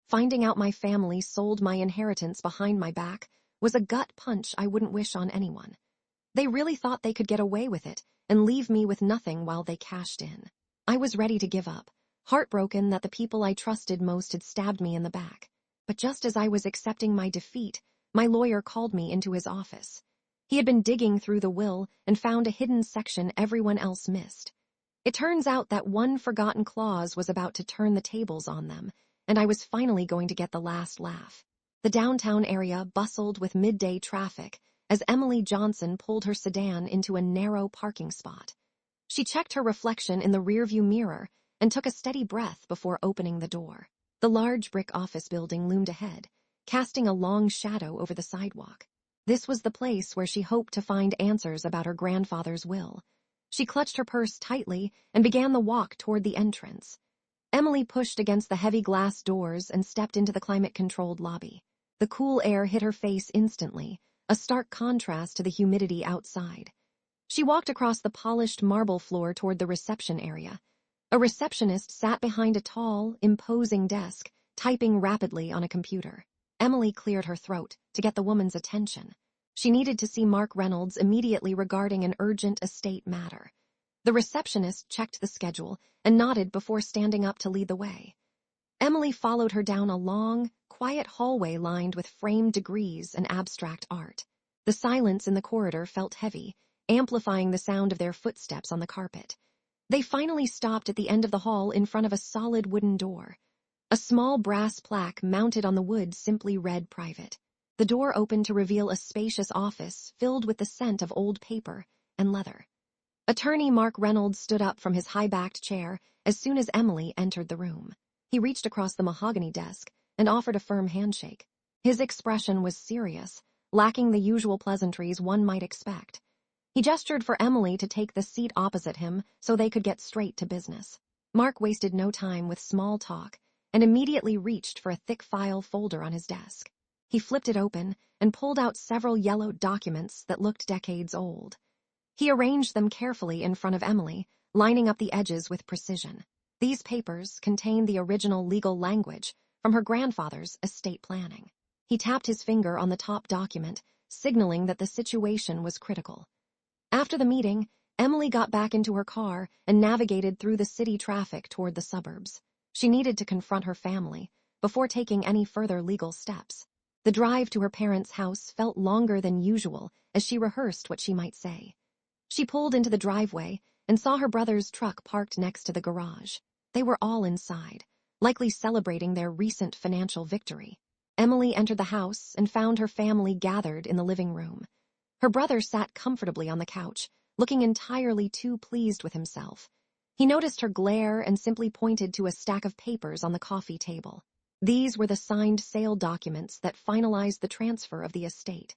Finding out my family sold my inheritance behind my back was a gut punch I wouldn't wish on anyone. They really thought they could get away with it and leave me with nothing while they cashed in. I was ready to give up, heartbroken that the people I trusted most had stabbed me in the back. But just as I was accepting my defeat, my lawyer called me into his office. He had been digging through the will and found a hidden section everyone else missed. It turns out that one forgotten clause was about to turn the tables on them, and I was finally going to get the last laugh. The downtown area bustled with midday traffic as Emily Johnson pulled her sedan into a narrow parking spot. She checked her reflection in the rearview mirror and took a steady breath before opening the door. The large brick office building loomed ahead, casting a long shadow over the sidewalk. This was the place where she hoped to find answers about her grandfather's will. She clutched her purse tightly and began the walk toward the entrance. Emily pushed against the heavy glass doors and stepped into the climate-controlled lobby. The cool air hit her face instantly, a stark contrast to the humidity outside. She walked across the polished marble floor toward the reception area. A receptionist sat behind a tall, imposing desk, typing rapidly on a computer. Emily cleared her throat to get the woman's attention. She needed to see Mark Reynolds immediately regarding an urgent estate matter. The receptionist checked the schedule and nodded before standing up to lead the way. Emily followed her down a long, quiet hallway lined with framed degrees and abstract art. The silence in the corridor felt heavy, amplifying the sound of their footsteps on the carpet. They finally stopped at the end of the hall in front of a solid wooden door. A small brass plaque mounted on the wood simply read "Private." The door opened to reveal a spacious office filled with the scent of old paper and leather. Attorney Mark Reynolds stood up from his high-backed chair as soon as Emily entered the room. He reached across the mahogany desk and offered a firm handshake. His expression was serious, lacking the usual pleasantries one might expect. He gestured for Emily to take the seat opposite him so they could get straight to business. Mark wasted no time with small talk and immediately reached for a thick file folder on his desk. He flipped it open and pulled out several yellowed documents that looked decades old. He arranged them carefully in front of Emily, lining up the edges with precision. These papers contained the original legal language from her grandfather's estate planning. He tapped his finger on the top document, signaling that the situation was critical. After the meeting, Emily got back into her car and navigated through the city traffic toward the suburbs. She needed to confront her family before taking any further legal steps. The drive to her parents' house felt longer than usual as she rehearsed what she might say. She pulled into the driveway and saw her brother's truck parked next to the garage. They were all inside, likely celebrating their recent financial victory. Emily entered the house and found her family gathered in the living room. Her brother sat comfortably on the couch, looking entirely too pleased with himself. He noticed her glare and simply pointed to a stack of papers on the coffee table. These were the signed sale documents that finalized the transfer of the estate.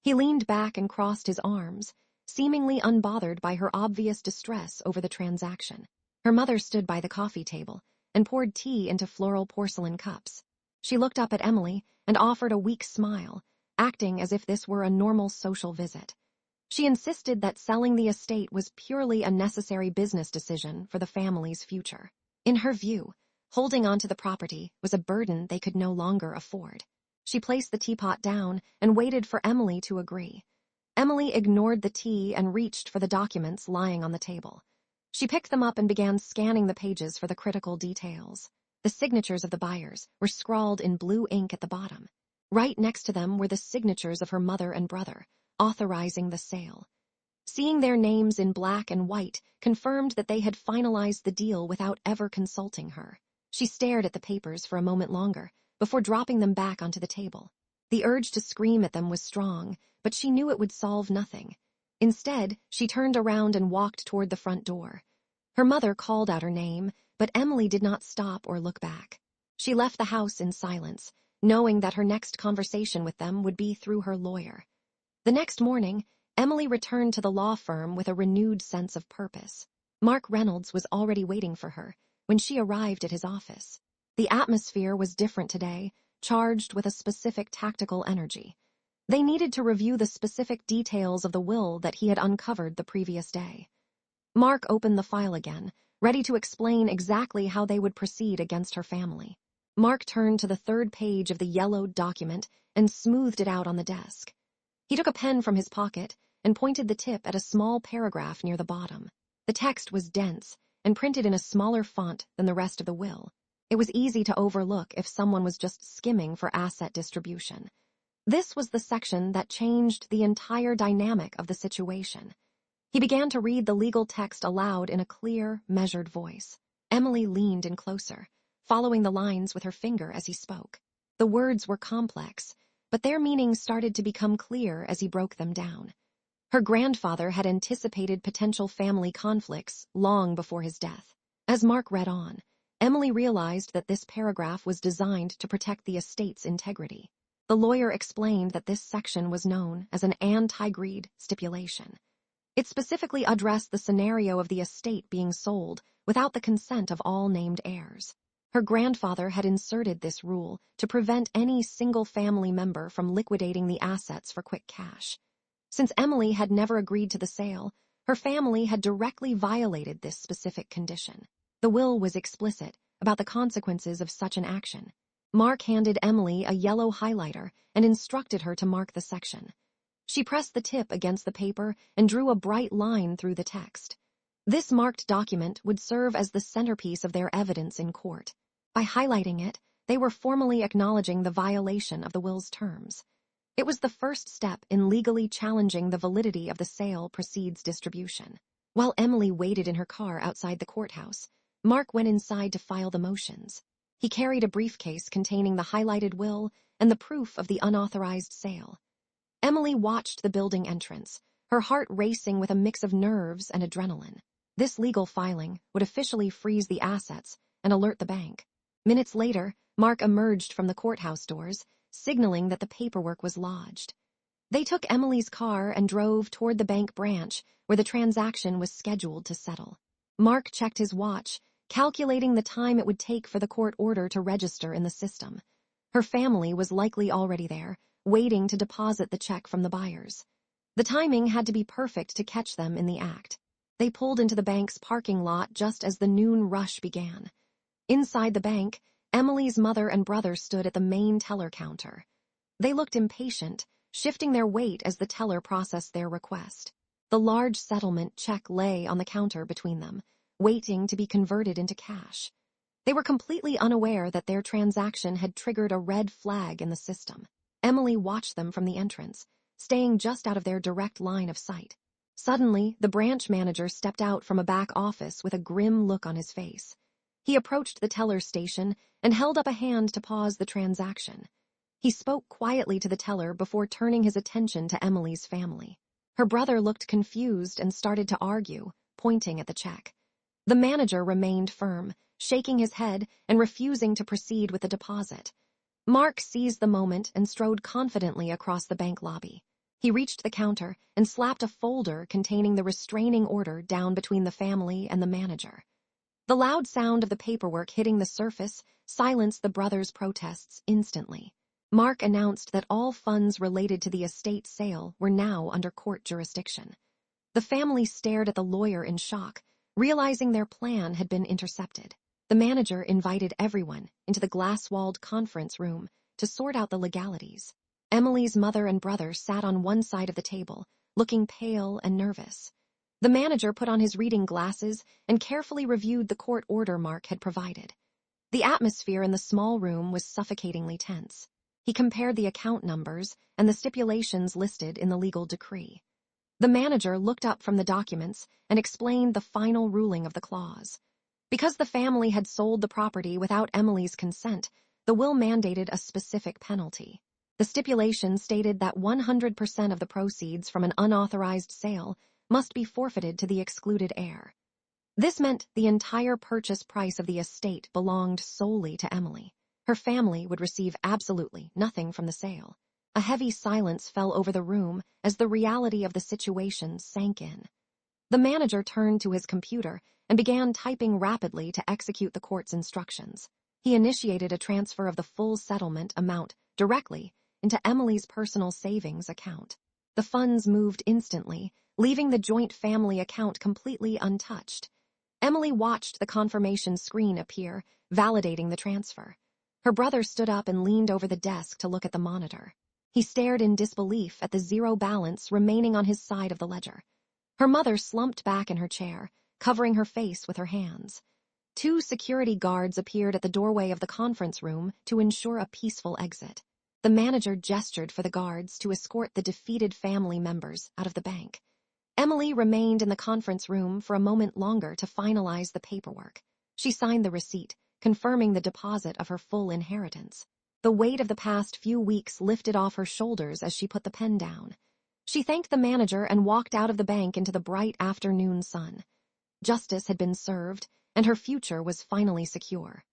He leaned back and crossed his arms, seemingly unbothered by her obvious distress over the transaction. Her mother stood by the coffee table and poured tea into floral porcelain cups. She looked up at Emily and offered a weak smile, acting as if this were a normal social visit. She insisted that selling the estate was purely a necessary business decision for the family's future. In her view, holding on to the property was a burden they could no longer afford. She placed the teapot down and waited for Emily to agree. Emily ignored the tea and reached for the documents lying on the table. She picked them up and began scanning the pages for the critical details. The signatures of the buyers were scrawled in blue ink at the bottom. Right next to them were the signatures of her mother and brother, authorizing the sale. Seeing their names in black and white confirmed that they had finalized the deal without ever consulting her. She stared at the papers for a moment longer before dropping them back onto the table. The urge to scream at them was strong, but she knew it would solve nothing. Instead, she turned around and walked toward the front door. Her mother called out her name, but Emily did not stop or look back. She left the house in silence, knowing that her next conversation with them would be through her lawyer. The next morning, Emily returned to the law firm with a renewed sense of purpose. Mark Reynolds was already waiting for her when she arrived at his office. The atmosphere was different today, charged with a specific tactical energy. They needed to review the specific details of the will that he had uncovered the previous day. Mark opened the file again, ready to explain exactly how they would proceed against her family. Mark turned to the third page of the yellowed document and smoothed it out on the desk. He took a pen from his pocket and pointed the tip at a small paragraph near the bottom. The text was dense and printed in a smaller font than the rest of the will. It was easy to overlook if someone was just skimming for asset distribution. This was the section that changed the entire dynamic of the situation. He began to read the legal text aloud in a clear, measured voice. Emily leaned in closer, following the lines with her finger as he spoke. The words were complex, but their meaning started to become clear as he broke them down. Her grandfather had anticipated potential family conflicts long before his death. As Mark read on, Emily realized that this paragraph was designed to protect the estate's integrity. The lawyer explained that this section was known as an anti-greed stipulation. It specifically addressed the scenario of the estate being sold without the consent of all named heirs. Her grandfather had inserted this rule to prevent any single family member from liquidating the assets for quick cash. Since Emily had never agreed to the sale, her family had directly violated this specific condition. The will was explicit about the consequences of such an action. Mark handed Emily a yellow highlighter and instructed her to mark the section. She pressed the tip against the paper and drew a bright line through the text. This marked document would serve as the centerpiece of their evidence in court. By highlighting it, they were formally acknowledging the violation of the will's terms. It was the first step in legally challenging the validity of the sale proceeds distribution. While Emily waited in her car outside the courthouse, Mark went inside to file the motions. He carried a briefcase containing the highlighted will and the proof of the unauthorized sale. Emily watched the building entrance, her heart racing with a mix of nerves and adrenaline. This legal filing would officially freeze the assets and alert the bank. Minutes later, Mark emerged from the courthouse doors, signaling that the paperwork was lodged. They took Emily's car and drove toward the bank branch where the transaction was scheduled to settle. Mark checked his watch, calculating the time it would take for the court order to register in the system. Her family was likely already there, waiting to deposit the check from the buyers. The timing had to be perfect to catch them in the act. They pulled into the bank's parking lot just as the noon rush began. Inside the bank, Emily's mother and brother stood at the main teller counter. They looked impatient, shifting their weight as the teller processed their request. The large settlement check lay on the counter between them, waiting to be converted into cash. They were completely unaware that their transaction had triggered a red flag in the system. Emily watched them from the entrance, staying just out of their direct line of sight. Suddenly, the branch manager stepped out from a back office with a grim look on his face. He approached the teller station and held up a hand to pause the transaction. He spoke quietly to the teller before turning his attention to Emily's family. Her brother looked confused and started to argue, pointing at the check. The manager remained firm, shaking his head and refusing to proceed with the deposit. Mark seized the moment and strode confidently across the bank lobby. He reached the counter and slapped a folder containing the restraining order down between the family and the manager. The loud sound of the paperwork hitting the surface silenced the brothers' protests instantly. Mark announced that all funds related to the estate sale were now under court jurisdiction. The family stared at the lawyer in shock, realizing their plan had been intercepted. The manager invited everyone into the glass-walled conference room to sort out the legalities. Emily's mother and brother sat on one side of the table, looking pale and nervous. The manager put on his reading glasses and carefully reviewed the court order Mark had provided. The atmosphere in the small room was suffocatingly tense. He compared the account numbers and the stipulations listed in the legal decree. The manager looked up from the documents and explained the final ruling of the clause. Because the family had sold the property without Emily's consent, the will mandated a specific penalty. The stipulation stated that 100% of the proceeds from an unauthorized sale must be forfeited to the excluded heir. This meant the entire purchase price of the estate belonged solely to Emily. Her family would receive absolutely nothing from the sale. A heavy silence fell over the room as the reality of the situation sank in. The manager turned to his computer and began typing rapidly to execute the court's instructions. He initiated a transfer of the full settlement amount directly into Emily's personal savings account. The funds moved instantly, leaving the joint family account completely untouched. Emily watched the confirmation screen appear, validating the transfer. Her brother stood up and leaned over the desk to look at the monitor. He stared in disbelief at the zero balance remaining on his side of the ledger. Her mother slumped back in her chair, covering her face with her hands. 2 security guards appeared at the doorway of the conference room to ensure a peaceful exit. The manager gestured for the guards to escort the defeated family members out of the bank. Emily remained in the conference room for a moment longer to finalize the paperwork. She signed the receipt, confirming the deposit of her full inheritance. The weight of the past few weeks lifted off her shoulders as she put the pen down. She thanked the manager and walked out of the bank into the bright afternoon sun. Justice had been served, and her future was finally secure.